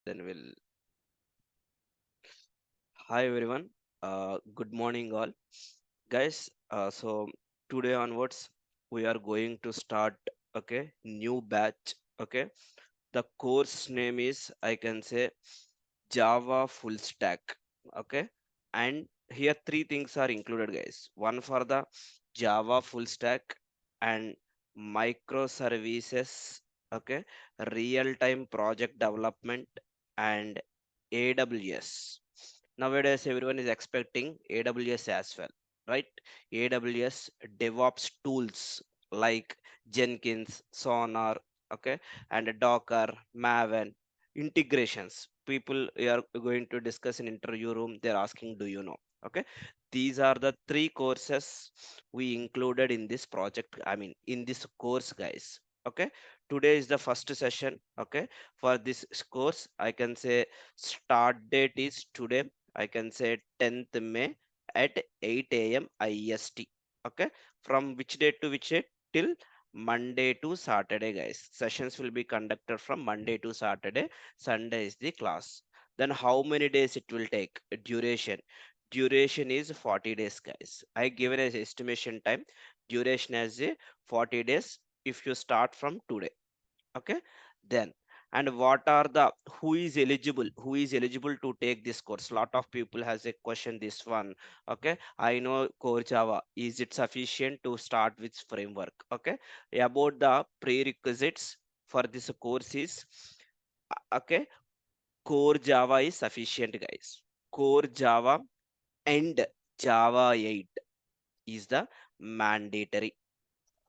Then we'll. Hi everyone. Good morning all, guys. So today onwards we are going to start. Okay, new batch. Okay, the course name is I can say Java full stack. Okay, and here three things are included, guys. One for the Java full stack and microservices. Okay, real time project development and AWS. Nowadays, everyone is expecting AWS as well, right? AWS DevOps tools like Jenkins, Sonar, okay, and Docker, Maven, integrations. People are going to discuss in interview room. They're asking, do you know? Okay, these are the three courses we included in this project. I mean, in this course, guys. Okay, today is the first session. Okay, for this course, I can say start date is today. I can say 10th May at 8 a.m. IST. Okay, from which date to which date? Till Monday to Saturday, guys. Sessions will be conducted from Monday to Saturday. Sunday is the class. Then how many days it will take? Duration. Duration is 40 days, guys. I given as estimation time. Duration as a 40 days if you start from today. Okay, then and what are the who is eligible to take this course? Lot of people has a question this one. Okay, I know core Java, is it sufficient to start with framework? Okay, about the prerequisites for this course is okay, core Java is sufficient, guys. Core Java and Java 8 is the mandatory.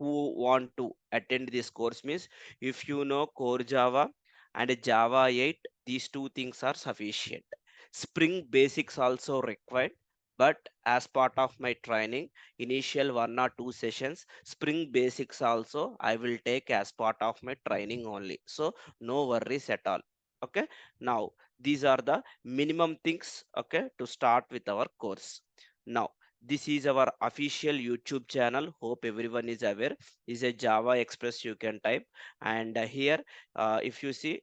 Who want to attend this course means if you know core Java and Java 8, these two things are sufficient. Spring basics also required, but as part of my training, initial 1 or 2 sessions, Spring basics also I will take as part of my training only, so no worries at all. Okay, now these are the minimum things, okay, to start with our course. Now this is our official YouTube channel, hope everyone is aware. Is a Java Express, you can type. And here if you see,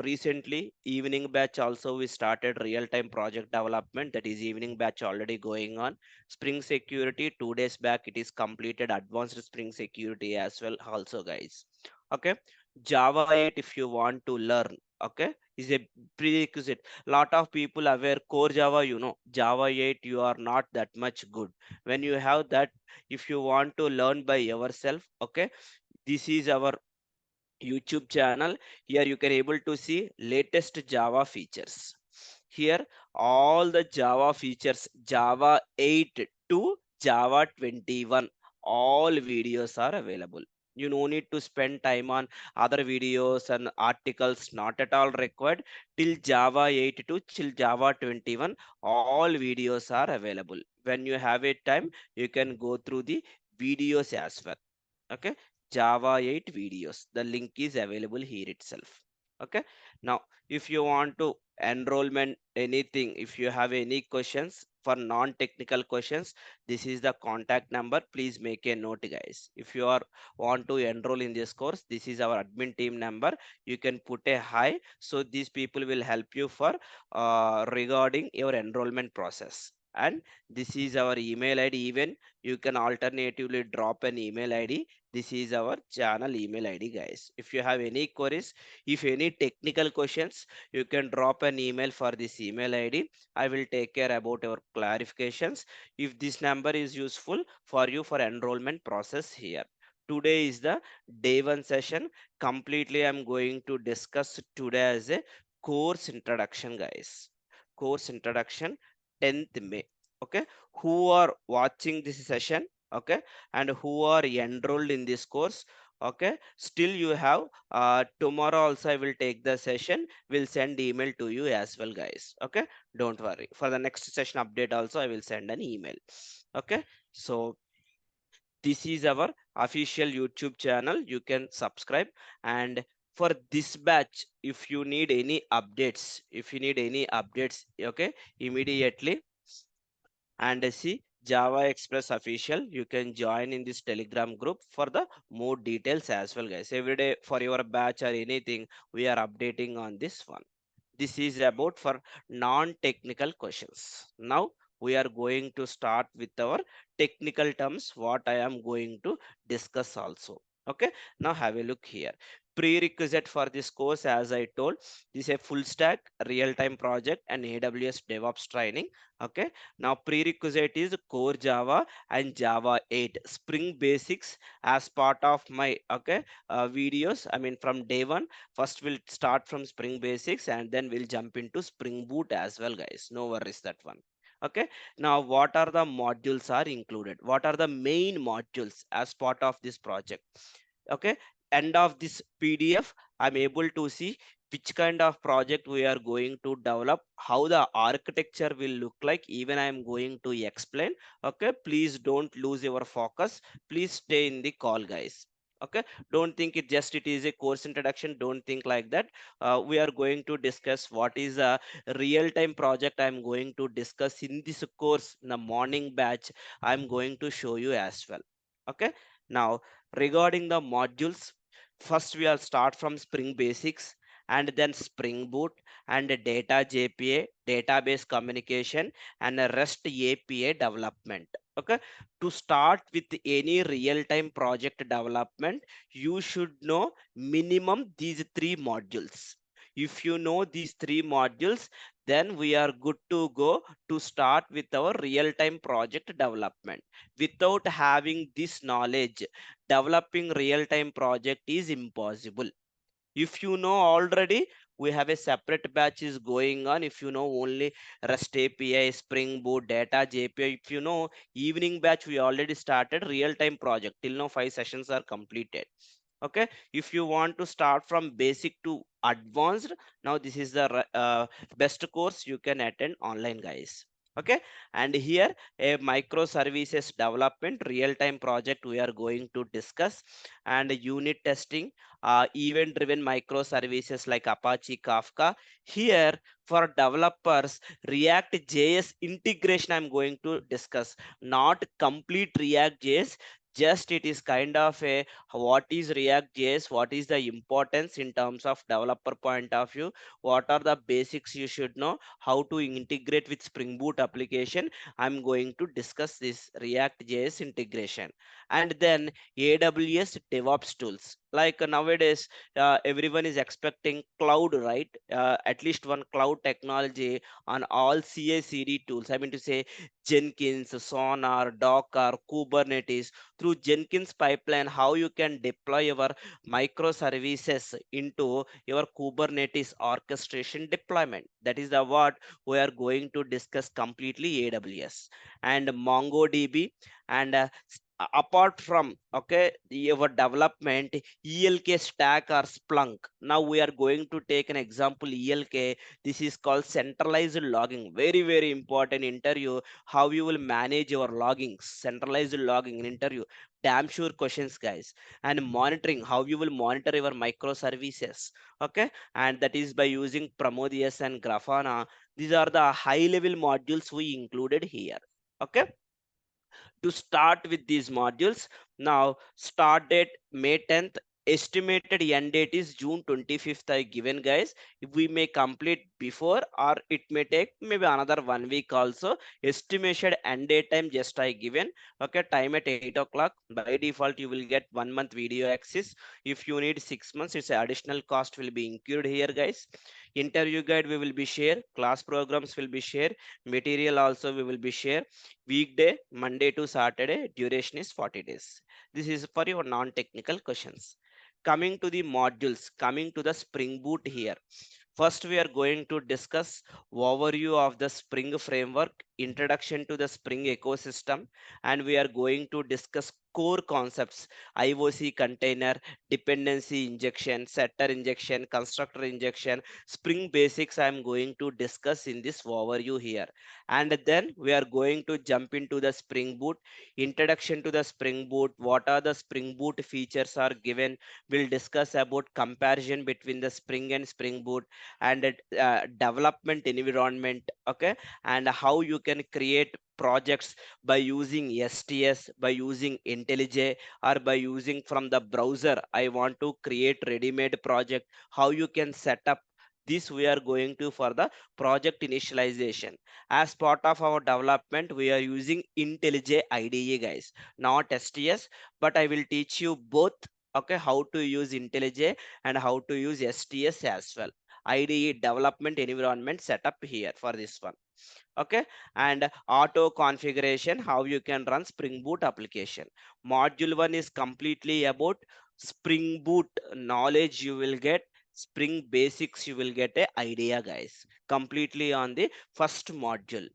recently evening batch also we started real time project development, that is evening batch already going on. Spring security 2 days back it is completed, advanced spring security as well also, guys. Okay, Java 8 if you want to learn, okay, is a prerequisite. Lot of people aware core Java, you know, Java 8 you are not that much good. When you have that, if you want to learn by yourself, okay, this is our YouTube channel. Here you can able to see latest Java features. Here all the Java features, Java 8 to Java 21, all videos are available. You no need to spend time on other videos and articles, not at all required. Till Java 8 to till Java 21, all videos are available. When you have a time, you can go through the videos as well. Okay, Java 8 videos, the link is available here itself. Okay, now if you want to enrollment anything, if you have any questions for non-technical questions, this is the contact number, please make a note, guys. If you are want to enroll in this course, this is our admin team number, you can put a hi, so these people will help you for regarding your enrollment process. And this is our email id, even you can alternatively drop an email id. This is our channel email id, guys. If you have any queries, if any technical questions, you can drop an email for this email id. I will take care about your clarifications if this number is useful for you for enrollment process here. Today is the day one session. Completely I'm going to discuss today as a course introduction, guys. Course introduction, 10th May. Okay, who are watching this session, okay, and who are enrolled in this course, okay, still you have tomorrow also I will take the session, will send email to you as well, guys. Okay, don't worry, for the next session update also I will send an email. Okay, so this is our official YouTube channel, you can subscribe. And for this batch, if you need any updates, okay, immediately, and see Java Express official, you can join in this Telegram group for the more details as well, guys. Every day for your batch or anything, we are updating on this one. This is about for non-technical questions. Now we are going to start with our technical terms, what I am going to discuss also. Okay, now have a look here. Prerequisite for this course, as I told, this is a full stack real-time project and AWS DevOps training. Okay, now prerequisite is core Java and Java 8 Spring Basics as part of my videos. I mean from day one. First we'll start from Spring Basics and then we'll jump into Spring Boot as well, guys. No worries that one. Okay, now what are the modules are included? What are the main modules as part of this project? Okay, end of this PDF I'm able to see which kind of project we are going to develop, how the architecture will look like, even I am going to explain. Okay, please don't lose your focus, please stay in the call, guys. Okay, don't think it is a course introduction, don't think like that. We are going to discuss what is a real time project I'm going to discuss in this course in the morning batch. I'm going to show you as well. Okay, now regarding the modules, first we will start from Spring Basics and then Spring Boot and data JPA, database communication and a REST API development. Okay, to start with any real-time project development, you should know minimum these three modules. If you know these three modules, then we are good to go to start with our real-time project development. Without having this knowledge, developing real-time project is impossible. If you know already, we have a separate batch is going on. If you know only REST API, Spring Boot, Data JPI, if you know evening batch, we already started real-time project. Till now, 5 sessions are completed. Okay, if you want to start from basic to advanced, now this is the best course you can attend online, guys. Okay, and here a microservices development real-time project we are going to discuss, and unit testing, event driven microservices like Apache Kafka. Here for developers, React JS integration I'm going to discuss, not complete React JS. Just it is kind of a what is React JS, what is the importance in terms of developer point of view, what are the basics you should know, how to integrate with Spring Boot application. I'm going to discuss this React JS integration. And then AWS DevOps tools. Like nowadays, everyone is expecting cloud, right? At least one cloud technology on all CI/CD tools. I mean to say Jenkins, Sonar, Docker, Kubernetes. Through Jenkins pipeline, how you can deploy your microservices into your Kubernetes orchestration deployment. That is the what we are going to discuss completely AWS and MongoDB and apart from your development ELK stack or Splunk. Now we are going to take an example ELK. This is called centralized logging, very very important interview, how you will manage your loggings, centralized logging in interview, damn sure questions, guys. And monitoring, how you will monitor your microservices. Okay, and that is by using Prometheus and Grafana. These are the high level modules we included here. Okay, to start with these modules. Now, start date May 10th. Estimated end date is June 25th. I given, guys. If we may complete before, or it may take maybe another 1 week also. Estimation end date time just I given. Okay, time at 8 o'clock. By default, you will get 1 month video access. If you need 6 months, it's additional cost will be incurred here, guys. Interview guide we will be share. Class programs will be share. Material also we will be share. Weekday Monday to Saturday, duration is 40 days. This is for your non-technical questions. Coming to the modules, coming to the Spring Boot here. First we are going to discuss overview of the Spring framework, introduction to the Spring ecosystem, and we are going to discuss core concepts: IOC container, dependency injection, setter injection, constructor injection, Spring basics I am going to discuss in this overview here. And then we are going to jump into the Spring Boot, introduction to the Spring Boot, what are the Spring Boot features are given. We'll discuss about comparison between the Spring and Spring Boot, and development environment. Okay, and how you can create projects by using STS, by using IntelliJ, or by using from the browser. I want to create ready-made project, how you can set up This we are going to for the project initialization. As part of our development, we are using IntelliJ IDE, guys, not STS, but I will teach you both. Okay, how to use IntelliJ and how to use STS as well. IDE development environment setup here for this one. Okay, and auto configuration, how you can run Spring Boot application. Module 1 is completely about Spring Boot knowledge. You will get Spring basics, you will get a idea, guys, completely on the first module.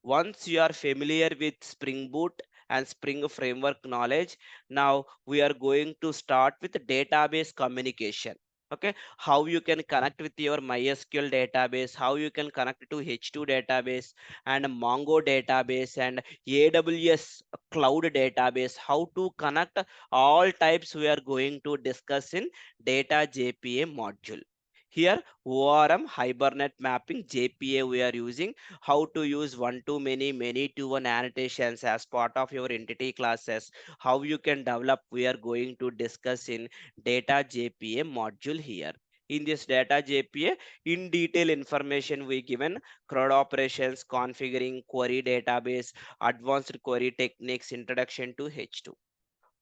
Once you are familiar with Spring Boot and Spring framework knowledge, now we are going to start with database communication. Okay, how you can connect with your MySQL database, how you can connect to H2 database and Mongo database and AWS cloud database, how to connect all types we are going to discuss in data JPA module. Here ORM Hibernate mapping JPA we are using, how to use one to many, many to one annotations as part of your entity classes, how you can develop we are going to discuss in data JPA module here. In this data JPA, in detail information we given CRUD operations, configuring query database, advanced query techniques, introduction to H2.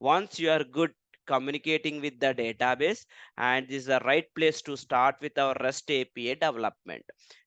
Once you are good communicating with the database, and this is the right place to start with our REST API development.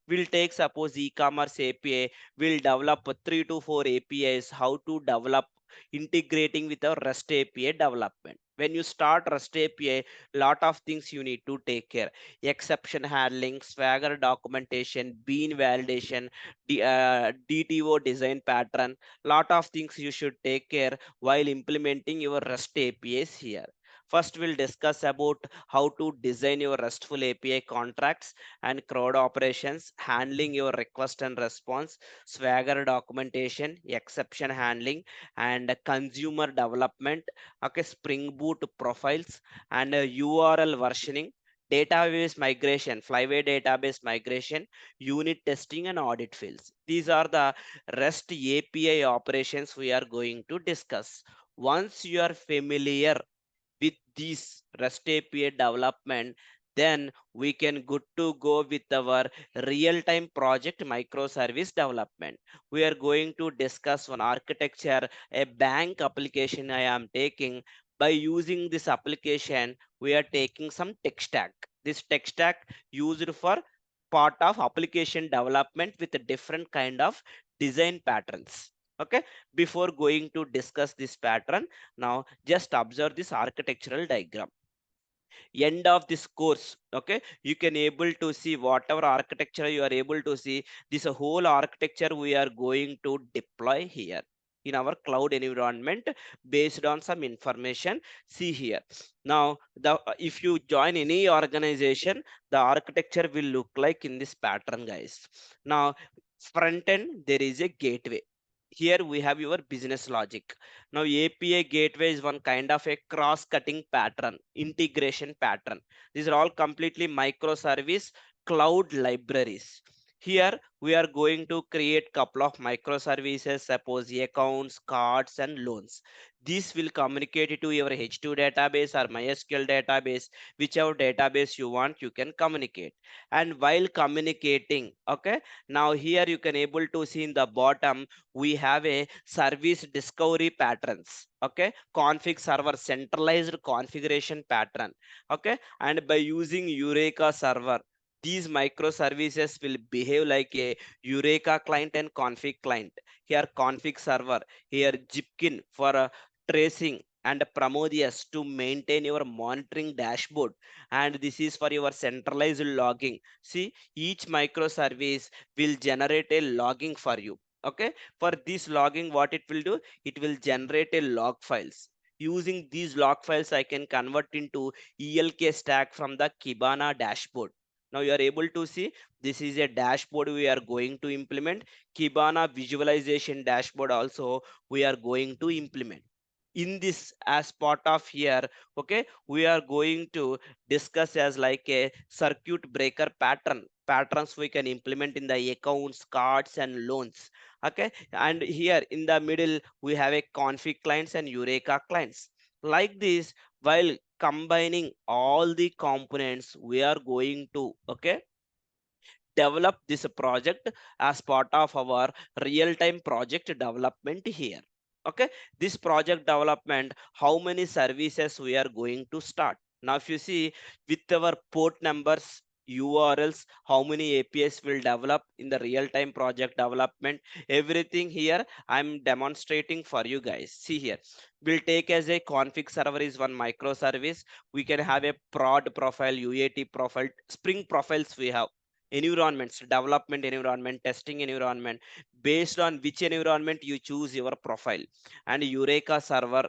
We'll take suppose e-commerce API, we'll develop 3 to 4 APIs, how to develop integrating with our REST API development. When you start REST API, lot of things you need to take care. Exception handling, Swagger documentation, bean validation, DTO design pattern, lot of things you should take care while implementing your REST APIs here. First, we'll discuss about how to design your RESTful API contracts and CRUD operations, handling your request and response, Swagger documentation, exception handling, and consumer development, okay, Spring Boot profiles, and URL versioning, database migration, Flyway database migration, unit testing, and audit fields. These are the REST API operations we are going to discuss. Once you are familiar with this REST API development, then we can good to go with our real-time project microservice development. We are going to discuss one architecture, a bank application I am taking. By using this application, we are taking some tech stack. This tech stack used for part of application development with a different kind of design patterns. Okay, before going to discuss this pattern, now just observe this architectural diagram. End of this course, okay, you can able to see whatever architecture you are able to see, this whole architecture we are going to deploy here in our cloud environment based on some information. See here, now the if you join any organization, the architecture will look like in this pattern, guys. Now front end, there is a gateway. Here we have your business logic. Now API gateway is one kind of a cross-cutting pattern, integration pattern. These are all completely microservice cloud libraries. Here we are going to create couple of microservices, suppose accounts, cards, and loans. This will communicate to your H2 database or MySQL database, whichever database you want, you can communicate. And while communicating, okay, now here you can able to see in the bottom we have a service discovery patterns, okay, config server centralized configuration pattern, okay, and by using Eureka server, these microservices will behave like a Eureka client and config client. Here config server, here Jipkin for tracing, and Prometheus to maintain your monitoring dashboard, and this is for your centralized logging. See, each microservice will generate a logging for you. Okay, for this logging, what it will do, it will generate a log files. Using these log files, I can convert into ELK stack from the Kibana dashboard. Now you are able to see, this is a dashboard we are going to implement. Kibana visualization dashboard also we are going to implement in this as part of here. Okay, we are going to discuss as like a circuit breaker patterns we can implement in the accounts, cards, and loans. Okay, and here in the middle we have a config clients and Eureka clients. Like this, while combining all the components, we are going to, okay, develop this project as part of our real-time project development here. Okay, this project development, how many services we are going to start. Now, if you see with our port numbers, URLs, how many APIs will develop in the real-time project development, everything here I'm demonstrating for you guys. See here, we'll take as a config server is one microservice. We can have a prod profile, UAT profile, Spring profiles we have. Environments, development environment, testing environment, based on which environment you choose your profile. And Eureka server,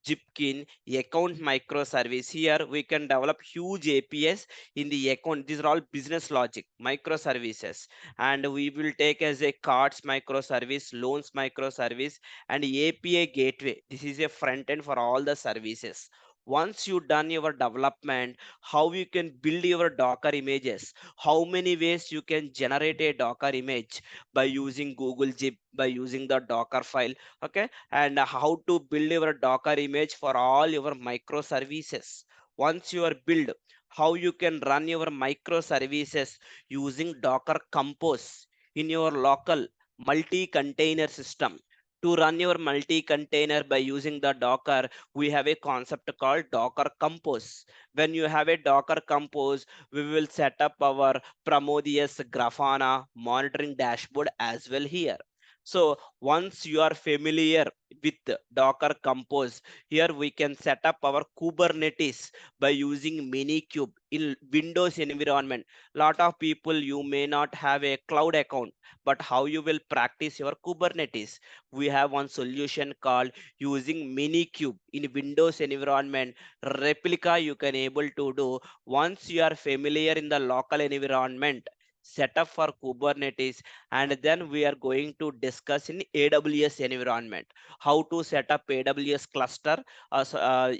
Jipkin, account microservice. Here we can develop huge APIs in the account. These are all business logic microservices. And we will take as a cards microservice, loans microservice, and API gateway. This is a front end for all the services. Once you done your development, how you can build your Docker images, how many ways you can generate a Docker image by using Google Zip, by using the Docker file, okay, and how to build your Docker image for all your microservices. Once you are built, how you can run your microservices using Docker Compose in your local multi-container system. To run your multi-container by using the Docker, we have a concept called Docker Compose. When you have a Docker Compose, we will set up our Prometheus Grafana monitoring dashboard as well here. So once you are familiar with Docker Compose, here we can set up our Kubernetes by using Minikube in Windows environment. Lot of people, you may not have a cloud account, but how you will practice your Kubernetes? We have one solution called using Minikube in Windows environment. Replica you can able to do once you are familiar in the local environment. Set up for Kubernetes, and then we are going to discuss in AWS environment how to set up AWS cluster,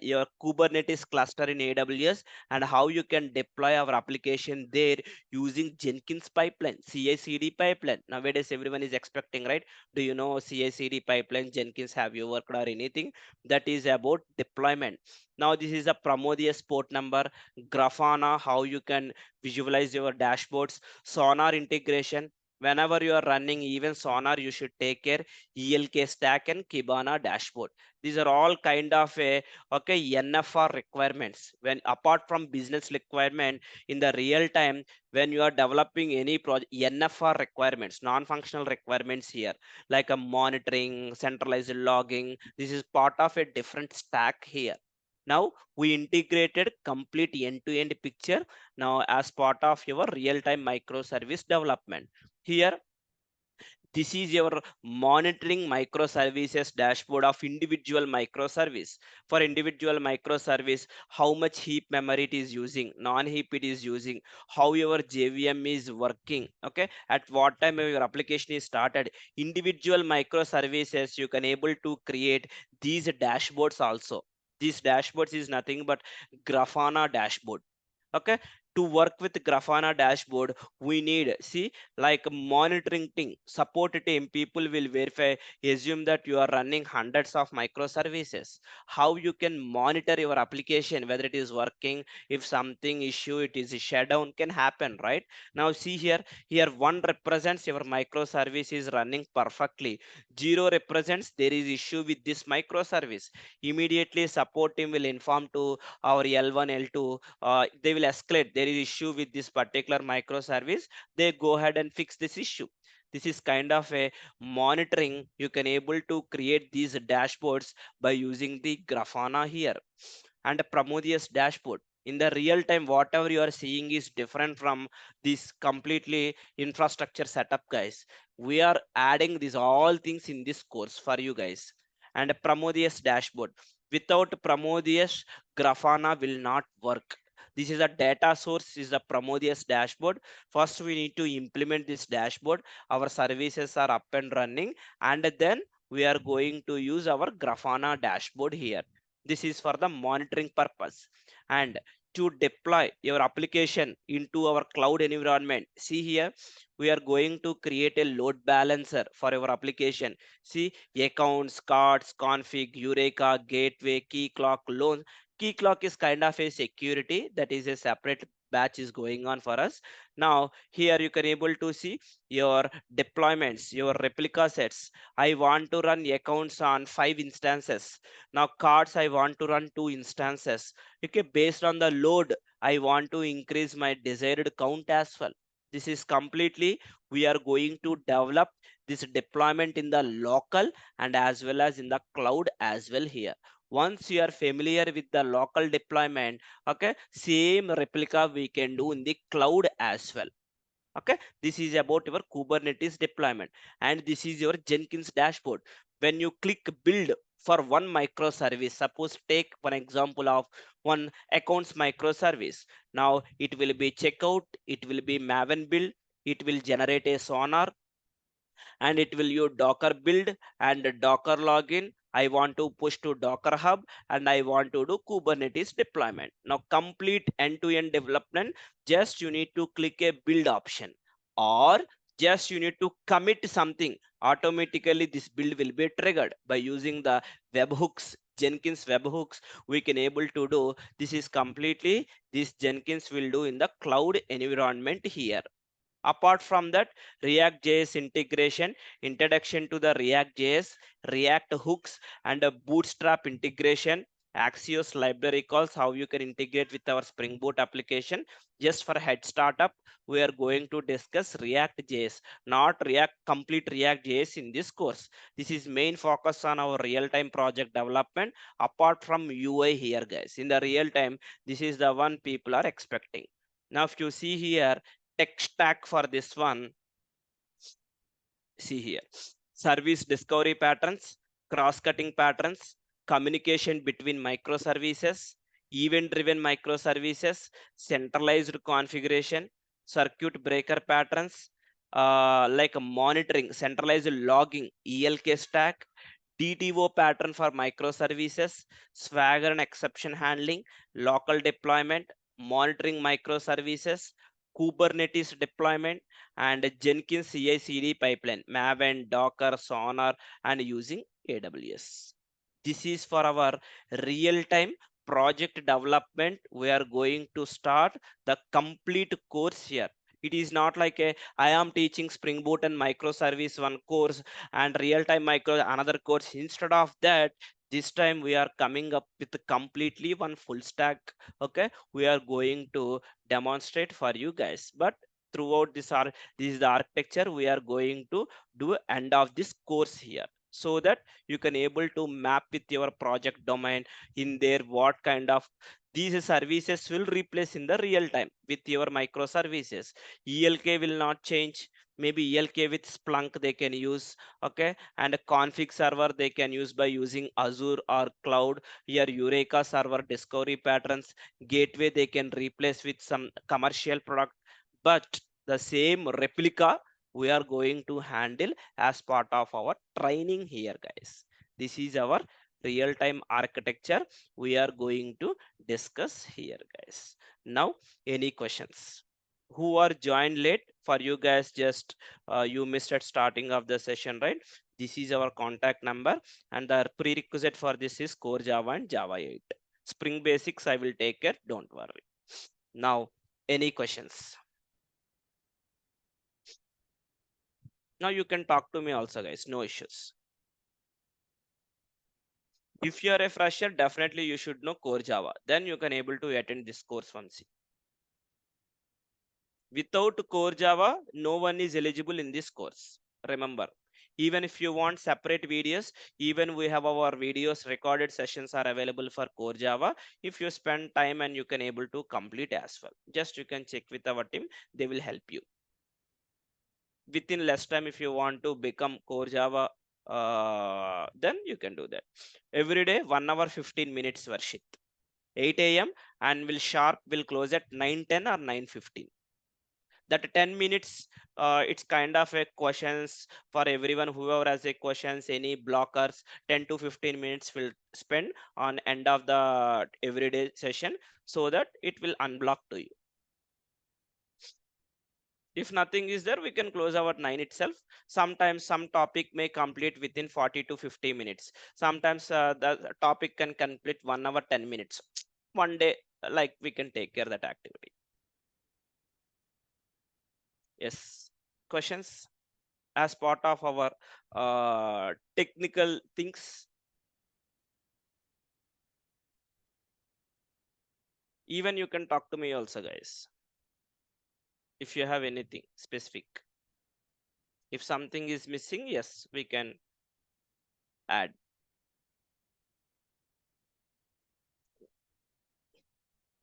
your Kubernetes cluster in AWS, and how you can deploy our application there using Jenkins pipeline, CI/CD pipeline. Nowadays, everyone is expecting, right? Do you know CI/CD pipeline, Jenkins? Have you worked or anything? That is about deployment. Now, this is a Prometheus port number, Grafana, how you can visualize your dashboards, Sonar integration. Whenever you are running even Sonar, you should take care ELK stack and Kibana dashboard. These are all kind of a okay NFR requirements. When apart from business requirement in the real time, when you are developing any project, NFR requirements, non-functional requirements here, like a monitoring, centralized logging. This is part of a different stack here. Now we integrated complete end-to-end picture now as part of your real-time microservice development. Here, this is your monitoring microservices dashboard of individual microservice. For individual microservice, how much heap memory it is using, non-heap it is using, how your JVM is working, okay, at what time your application is started. Individual microservices, you can able to create these dashboards also. These dashboards is nothing but Grafana dashboard. Okay, to work with Grafana dashboard, we need see like monitoring thing, support team people will verify, assume that you are running hundreds of microservices. How you can monitor your application whether it is working, if something issue, it is a shutdown can happen, right? Now see here, here one represents your microservice is running perfectly, zero represents there is issue with this microservice. Immediately support team will inform to our L1 L2, they will escalate there is issue with this particular microservice, they go ahead and fix this issue. This is kind of a monitoring, you can able to create these dashboards by using the Grafana here. And a Prometheus dashboard in the real time, whatever you are seeing is different from this completely infrastructure setup, guys. We are adding these all things in this course for you guys. And a Prometheus dashboard, without Prometheus, Grafana will not work. This is a data source, is a Prometheus dashboard. First we need to implement this dashboard, our services are up and running, and then we are going to use our Grafana dashboard here. This is for the monitoring purpose. And to deploy your application into our cloud environment, see here, we are going to create a load balancer for our application. See, accounts, cards, config, Eureka, gateway, key clock, loans. Key clock is kind of a security, that is a separate batch is going on for us. Now here you can able to see your deployments, your replica sets. I want to run accounts on 5 instances. Now cards I want to run 2 instances. Okay, based on the load I want to increase my desired count as well. This is completely we are going to develop this deployment in the local and as well as in the cloud as well here. Once you are familiar with the local deployment, okay, same replica we can do in the cloud as well. Okay, this is about your Kubernetes deployment, and this is your Jenkins dashboard. When you click build for one microservice, suppose take one example of one accounts microservice. Now it will be checkout, it will be maven build, it will generate a sonar, and it will use docker build and docker login. I want to push to docker hub and I want to do Kubernetes deployment. Now complete end-to-end development, just you need to click a build option, or just you need to commit something. Automatically this build will be triggered by using the webhooks, Jenkins webhooks. We can able to do this is completely this Jenkins will do in the cloud environment here. Apart from that, React.js integration, introduction to the React.js, React hooks, and a Bootstrap integration, Axios library calls, how you can integrate with our Spring Boot application. Just for head startup, we are going to discuss React.js, not React complete React.js in this course. This is main focus on our real-time project development. Apart from UI here, guys, in the real time, this is the one people are expecting. Now, if you see here, tech stack for this one, see here, service discovery patterns, cross-cutting patterns, communication between microservices, event driven microservices, centralized configuration, circuit breaker patterns, like monitoring, centralized logging, ELK stack, DTO pattern for microservices, swagger and exception handling, local deployment, monitoring microservices, Kubernetes deployment, and Jenkins CI/CD pipeline, Maven, Docker, Sonar, and using AWS. This is for our real-time project development. We are going to start the complete course here. It is not like a I am teaching Spring Boot and microservice one course and real-time micro another course. Instead of that, this time we are coming up with completely one full stack. Okay, we are going to demonstrate for you guys. But throughout this is the architecture we are going to do end of this course here, so that you can able to map with your project domain in there what kind of these services will replace in the real time with your microservices. ELK will not change. Maybe ELK with Splunk they can use. Okay, and a config server they can use by using Azure or cloud. Here Eureka server discovery patterns, gateway they can replace with some commercial product. But the same replica we are going to handle as part of our training here, guys. This is our real time architecture we are going to discuss here, guys. Now, any questions? Who are joined late? For you guys, just you missed at starting of the session, right? This is our contact number, and the prerequisite for this is core Java and Java 8. Spring basics I will take care, don't worry. Now, any questions? Now you can talk to me also, guys, no issues. If you are a fresher, definitely you should know core Java, then you can able to attend this course once. Without core Java, no one is eligible in this course. Remember, even if you want separate videos, even we have our videos recorded sessions are available for core Java. If you spend time and you can able to complete as well, just you can check with our team, they will help you within less time. If you want to become core Java, then you can do that. Every day 1 hour 15 minutes worship, 8 a.m. and will sharp will close at 9:10 or 9:15. That 10 minutes, it's kind of a questions for everyone. Whoever has a questions, any blockers, 10 to 15 minutes will spend on end of the everyday session, so that it will unblock to you. If nothing is there, we can close our 9 itself. Sometimes some topic may complete within 40 to 50 minutes. Sometimes the topic can complete 1 hour 10 minutes. One day, like we can take care of that activity. Yes, questions as part of our technical things. Even you can talk to me also, guys, if you have anything specific. If something is missing, yes, we can add.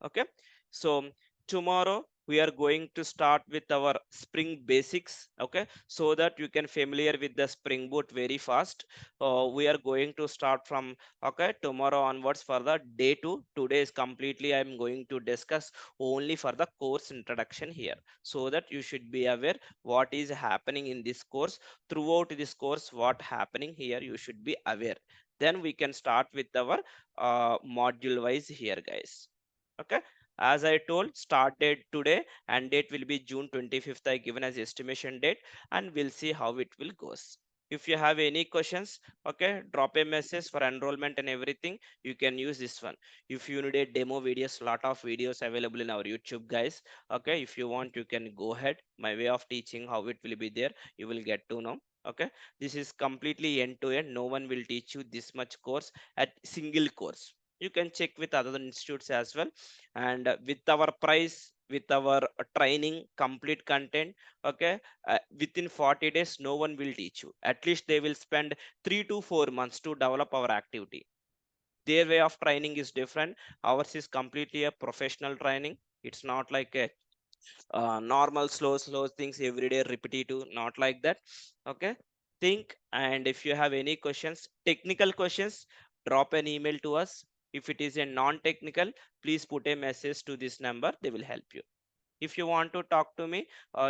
Okay, so tomorrow we are going to start with our spring basics. Okay, so that you can familiar with the spring boot very fast. We are going to start from, okay, tomorrow onwards for the day 2. Today is completely I'm going to discuss only for the course introduction here, so that you should be aware what is happening in this course. Throughout this course what happening here you should be aware. Then we can start with our module wise here, guys. Okay, as I told, start date today and date will be June 25th I given as estimation date, and we'll see how it will goes. If you have any questions, okay, drop a message for enrollment and everything. You can use this one. If you need a demo videos, lot of videos available in our YouTube, guys. Okay, if you want you can go ahead. My way of teaching how it will be there, you will get to know. Okay, this is completely end to end. No one will teach you this much course at single course. You can check with other institutes as well. And with our price, with our training complete content, okay, within 40 days no one will teach you. At least they will spend 3 to 4 months to develop our activity. Their way of training is different. Ours is completely a professional training. It's not like a normal slow things every day repetitive, not like that. Okay, think, and if you have any questions, technical questions, drop an email to us. If it is a non-technical, please put a message to this number, they will help you. If you want to talk to me,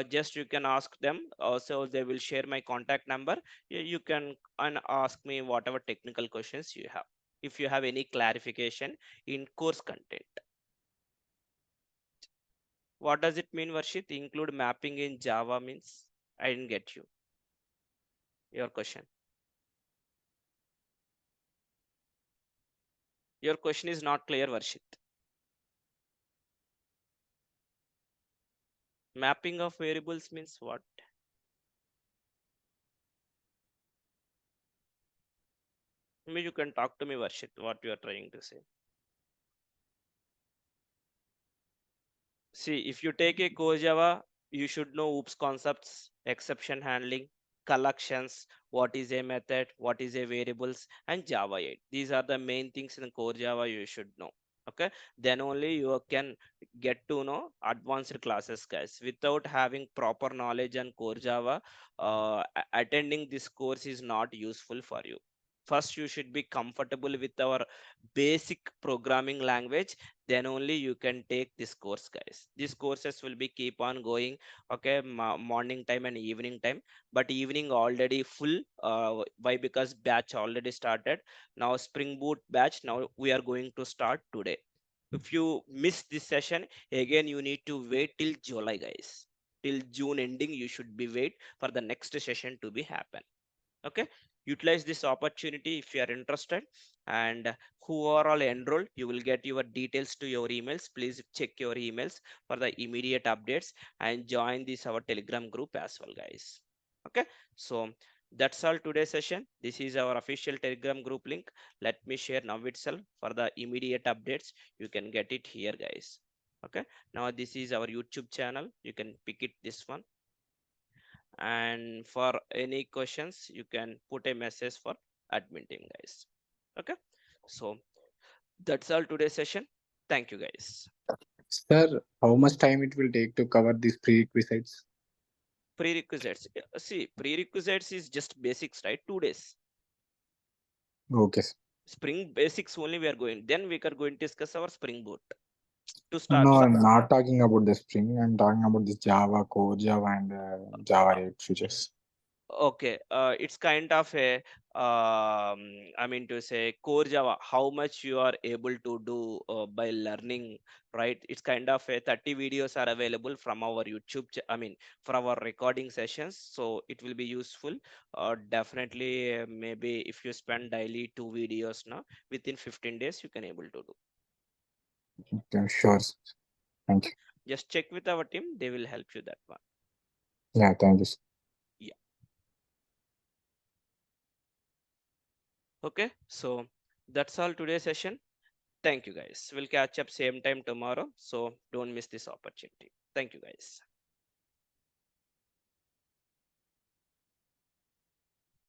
just you can ask them, so they will share my contact number. You can and ask me whatever technical questions you have, if you have any clarification in course content. What does it mean, Varshit? Include mapping in Java means? I didn't get you. Your question. Your question is not clear, Varshit. Mapping of variables means what? Maybe you can talk to me, Varshit, what you are trying to say. See, if you take a core Java, you should know OOPS concepts, exception handling, collections, what is a method, what is a variables, and Java 8. These are the main things in core Java you should know. Okay, then only you can get to know advanced classes, guys. Without having proper knowledge on core Java, attending this course is not useful for you. First, you should be comfortable with our basic programming language, then only you can take this course, guys. These courses will be keep on going. Okay, morning time and evening time, but evening already full. Why? Because batch already started. Now spring boot batch, now we are going to start today. If you miss this session again, you need to wait till July, guys. Till June ending you should be wait for the next session to be happen. Okay, utilize this opportunity if you are interested. And who are all enrolled, you will get your details to your emails. Please check your emails for the immediate updates and join this our Telegram group as well, guys. Okay, so that's all today's session. This is our official Telegram group link. Let me share now itself for the immediate updates. You can get it here, guys. Okay, now this is our YouTube channel, you can pick it this one. And for any questions you can put a message for admin team, guys. Okay, so that's all today's session. Thank you, guys. Sir, how much time it will take to cover these prerequisites? Prerequisites, see, prerequisites is just basics, right? 2 days. Okay, sir. Spring basics only we are going, then we are going to discuss our spring boot to No, start with. I'm not talking about the Spring. I'm talking about this Java, Core Java, and Java 8 features. Okay, it's kind of a, I mean to say, core Java, how much you are able to do by learning, right? It's kind of a 30 videos are available from our YouTube, I mean, for our recording sessions. So it will be useful. Definitely, maybe if you spend daily 2 videos now, within 15 days, you can able to do. Okay, sure, sir. Thank Okay, you. just check with our team, they will help you that one. Yeah, thank you. Yeah. Okay. So that's all today's session. Thank you guys. We'll catch up same time tomorrow. So don't miss this opportunity. Thank you guys.